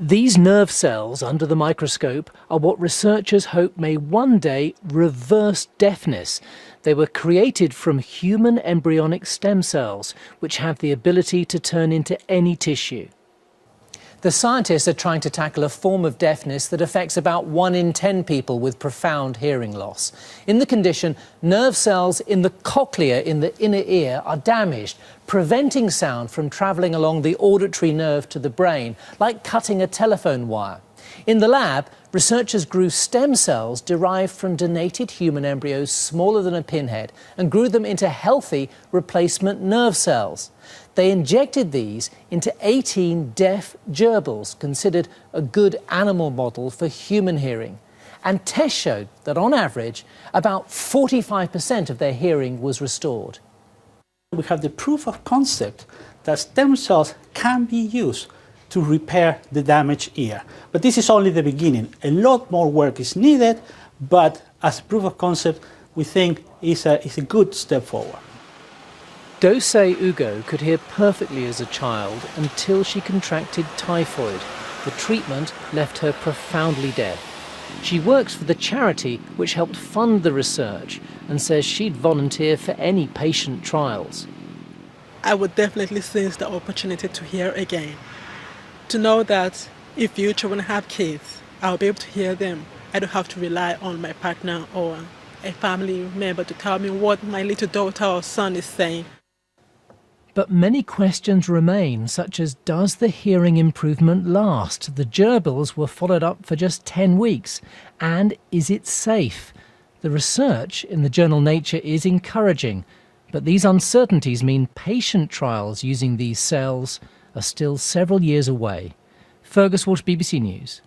These nerve cells under the microscope are what researchers hope may one day reverse deafness. They were created from human embryonic stem cells, which have the ability to turn into any tissue. The scientists are trying to tackle a form of deafness that affects about 1 in 10 people with profound hearing loss. In the condition, nerve cells in the cochlea in the inner ear are damaged, preventing sound from travelling along the auditory nerve to the brain, like cutting a telephone wire. In the lab, researchers grew stem cells derived from donated human embryos smaller than a pinhead and grew them into healthy replacement nerve cells. They injected these into 18 deaf gerbils, considered a good animal model for human hearing. And tests showed that on average, about 45% of their hearing was restored. We have the proof of concept that stem cells can be used to repair the damaged ear. But this is only the beginning. A lot more work is needed, but as proof of concept, we think is a good step forward. Dosei Ugo could hear perfectly as a child until she contracted typhoid. The treatment left her profoundly deaf. She works for the charity which helped fund the research and says she'd volunteer for any patient trials. I would definitely seize the opportunity to hear again. To know that in future when I have kids, I'll be able to hear them. I don't have to rely on my partner or a family member to tell me what my little daughter or son is saying. But many questions remain, such as, does the hearing improvement last? The gerbils were followed up for just 10 weeks. And is it safe? The research in the journal Nature is encouraging, but these uncertainties mean patient trials using these cells are still several years away. Fergus Walsh, BBC News.